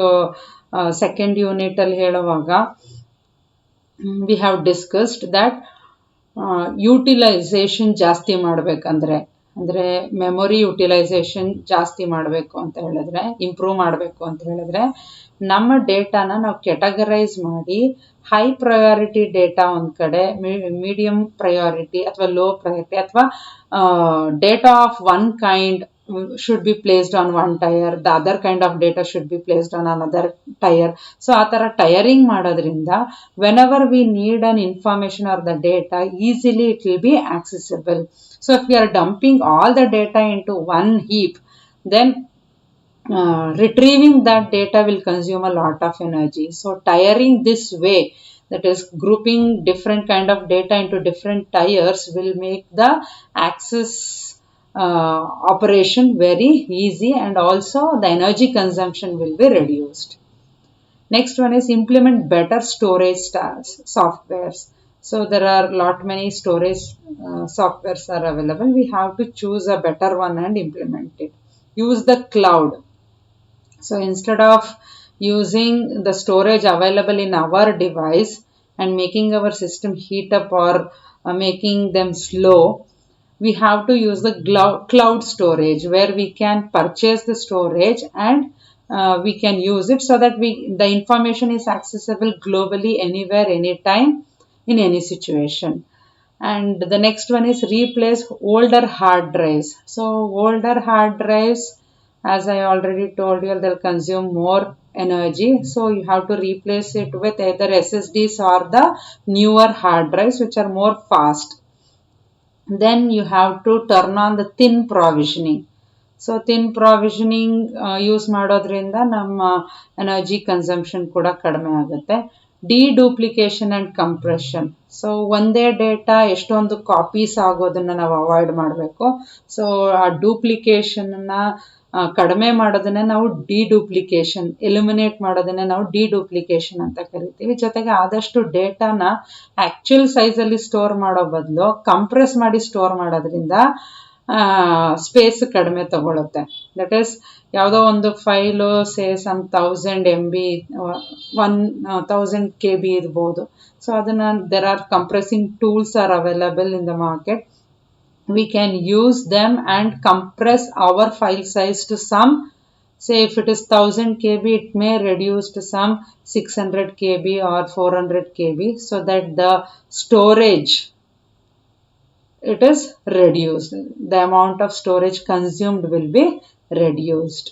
ಸೆಕೆಂಡ್ ಯೂನಿಟಲ್ಲಿ ಹೇಳುವಾಗ we have discussed that utilization ಜಾಸ್ತಿ ಮಾಡಬೇಕಂದ್ರೆ, ಅಂದರೆ ಮೆಮೊರಿ ಯುಟಿಲೈಸೇಷನ್ ಜಾಸ್ತಿ ಮಾಡಬೇಕು ಅಂತ ಹೇಳಿದ್ರೆ, ಇಂಪ್ರೂವ್ ಮಾಡಬೇಕು ಅಂತ ಹೇಳಿದ್ರೆ, ನಮ್ಮ ಡೇಟಾನ ನಾವು ಕೆಟಗರೈಸ್ ಮಾಡಿ ಹೈ ಪ್ರಯಾರಿಟಿ ಡೇಟಾ ಒಂದು ಕಡೆ, ಮೀಡಿಯಂ ಪ್ರಯಾರಿಟಿ ಅಥವಾ ಲೋ ಪ್ರಯಾರಿಟಿ, ಅಥವಾ data of one kind should be placed on one tier, the other kind of data should be placed on another tier. So ಆ ಥರ ಟೈರಿಂಗ್ ಮಾಡೋದ್ರಿಂದ whenever we need an information or the data, easily it will be accessible. So if we are dumping all the data into one heap, then retrieving that data will consume a lot of energy. So tiering this way, that is grouping different kind of data into different tiers, will make the access operation very easy, and also the energy consumption will be reduced. Next one is implement better storage softwares. So there are many storage softwares are available. We have to choose a better one and implement it. Use the cloud. So instead of using the storage available in our device and making our system heat up or making them slow, we have to use the cloud storage, where we can purchase the storage and we can use it, so that the information is accessible globally, anywhere, anytime, in any situation. And the next one is replace older hard drives. So older hard drives, as I already told you, they'll consume more energy, so you have to replace it with either SSDs or the newer hard drives which are more fast. Then you have to turn on the thin provisioning. So thin provisioning use ಮಾಡೋದ್ರಿಂದ ನಮ್ಮ ಎನರ್ಜಿ ಕನ್ಸಂಪ್ಷನ್ ಕೂಡ ಕಡಿಮೆ ಆಗುತ್ತೆ. ಡಿಡೂಪ್ಲಿಕೇಶನ್ ಆ್ಯಂಡ್ ಕಂಪ್ರೆಷನ್. ಸೊ ಒಂದೇ ಡೇಟಾ ಎಷ್ಟೊಂದು ಕಾಪೀಸ್ ಆಗೋದನ್ನು ನಾವು ಅವಾಯ್ಡ್ ಮಾಡಬೇಕು. ಸೊ ಆ ಡೂಪ್ಲಿಕೇಶನ್ನ ಕಡಿಮೆ ಮಾಡೋದನ್ನೇ ನಾವು ಡಿಡೂಪ್ಲಿಕೇಶನ್, ಎಲಿಮಿನೇಟ್ ಮಾಡೋದನ್ನೇ ನಾವು ಡಿಡೂಪ್ಲಿಕೇಶನ್ ಅಂತ ಕರಿತೀವಿ. ಜೊತೆಗೆ ಆದಷ್ಟು ಡೇಟಾನ ಆ್ಯಕ್ಚುಯಲ್ ಸೈಜಲ್ಲಿ ಸ್ಟೋರ್ ಮಾಡೋ ಬದಲು ಕಂಪ್ರೆಸ್ ಮಾಡಿ ಸ್ಟೋರ್ ಮಾಡೋದ್ರಿಂದ ಸ್ಪೇಸ್ ಕಡಿಮೆ ತಗೊಳುತ್ತೆ. ದಟ್ ಈಸ್ ಯಾವುದೋ ಒಂದು ಫೈಲು ಸಮ್ 1000 MB 1000 KB ಇರ್ಬೋದು. ಸೊ ಅದನ್ನು there are compressing tools are available in the market. We can use them and compress our file size to some Say if it is 1000 kb, it may reduce to some 600 kb or 400 kb, so that the storage, it is reduced. The amount of storage consumed will be reduced.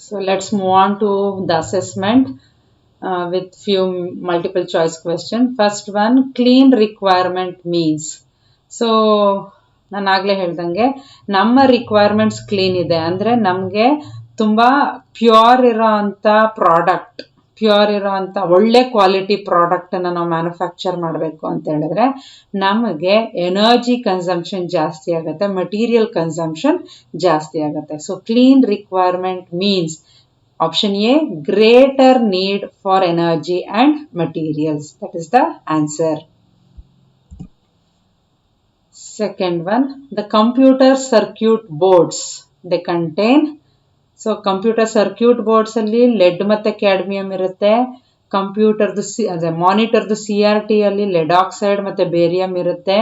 So let's move on to the assessment with few multiple choice question. First one, clean requirement means. So ನಾನು ಆಗಲೇ ಹೇಳ್ದಂಗೆ ನಮ್ಮ ರಿಕ್ವೈರ್ಮೆಂಟ್ಸ್ ಕ್ಲೀನ್ ಇದೆ ಅಂದರೆ ನಮಗೆ ತುಂಬ ಪ್ಯೂರ್ ಇರೋ ಅಂಥ ಪ್ರಾಡಕ್ಟ್, ಪ್ಯೂರ್ ಇರೋ ಅಂಥ ಒಳ್ಳೆ ಕ್ವಾಲಿಟಿ ಪ್ರಾಡಕ್ಟನ್ನು ನಾವು ಮ್ಯಾನುಫ್ಯಾಕ್ಚರ್ ಮಾಡಬೇಕು ಅಂತ ಹೇಳಿದ್ರೆ ನಮಗೆ ಎನರ್ಜಿ ಕನ್ಸಂಪ್ಷನ್ ಜಾಸ್ತಿ ಆಗುತ್ತೆ, ಮೆಟೀರಿಯಲ್ ಕನ್ಸಂಪ್ಷನ್ ಜಾಸ್ತಿ ಆಗುತ್ತೆ. So clean requirement means option A, greater need for energy and materials. That is the answer. Second one, the computer circuit boards, they contain. So computer circuit boards alli lead ಮತ್ತೆ cadmium ಇರುತ್ತೆ. ಕಂಪ್ಯೂಟರ್ದು ಮಾನಿಟರ್ದು CRT ಅಲ್ಲಿ lead oxide ಮತ್ತೆ ಬೇರಿಯಂ ಇರುತ್ತೆ.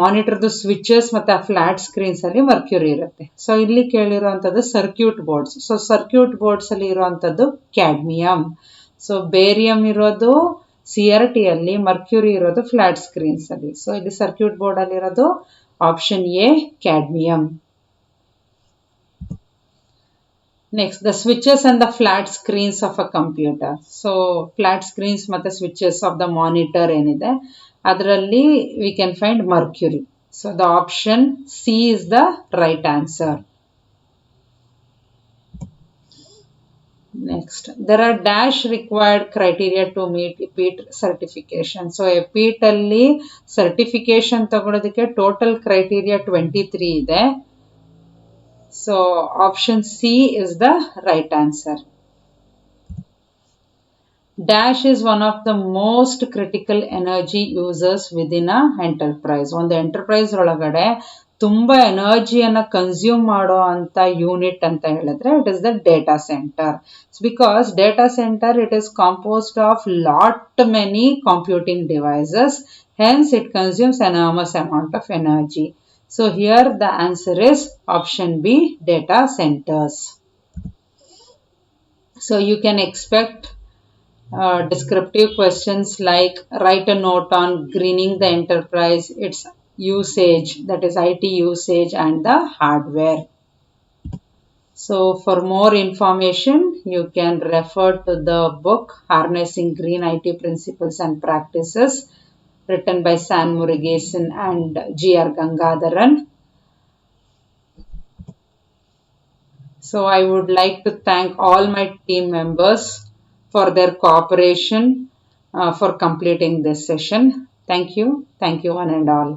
ಮಾನಿಟರ್ದು ಸ್ವಿಚಸ್ ಮತ್ತು ಫ್ಲಾಟ್ ಸ್ಕ್ರೀನ್ಸ್ ಅಲ್ಲಿ ಮರ್ಕ್ಯೂರಿ ಇರುತ್ತೆ. ಸೊ ಇಲ್ಲಿ ಕೇಳಿರುವಂಥದ್ದು circuit boards. So circuit boards ಅಲ್ಲಿ ಇರುವಂಥದ್ದು ಕ್ಯಾಡ್ಮಿಯಂ. ಸೊ ಬೇರಿಯಂ ಇರೋದು CRT ಅಲ್ಲಿ, ಮರ್ಕ್ಯೂರಿ ಇರೋದು ಫ್ಲಾಟ್ ಸ್ಕ್ರೀನ್ಸ್ ಅಲ್ಲಿ. ಸೊ ಇಲ್ಲಿ ಸರ್ಕ್ಯೂಟ್ ಬೋರ್ಡ್ ಅಲ್ಲಿ ಇರೋದು option A, cadmium. Next, the switches and the flat screens of a computer. So flat screens ಮತ್ತು ಸ್ವಿಚಸ್ ಆಫ್ ದ ಮಾನಿಟರ್ ಏನಿದೆ ಅದರಲ್ಲಿ we can find mercury. So the option C is the right answer. Next, there are dash required criteria to meet EPEAT certification. So EPEAT ಅಲ್ಲಿ certification ತಗೊಳ್ಳೋದಕ್ಕೆ total criteria 23 ಇದೆ. So option C is the right answer. Dash is one of the most critical energy users within a enterprise. ಒಂದು ಎಂಟರ್ಪ್ರೈಸ್ ಒಳಗಡೆ ತುಂಬ ಎನರ್ಜಿಯನ್ನು ಕನ್ಸ್ಯೂಮ್ ಮಾಡೋ ಅಂಥ ಯೂನಿಟ್ ಅಂತ ಹೇಳಿದ್ರೆ it is the data centre. Because data centre it is composed of lot many computing devices, hence it consumes enormous amount of energy. So here the answer is option B, data centres. So you can expect descriptive questions like write a note on greening the enterprise, its usage, that is IT usage and the hardware. So for more information you can refer to the book Harnessing Green IT Principles and Practices, written by San Murugesan and G.R. Gangadharan. So I would like to thank all my team members for their cooperation for completing this session. Thank you one and all.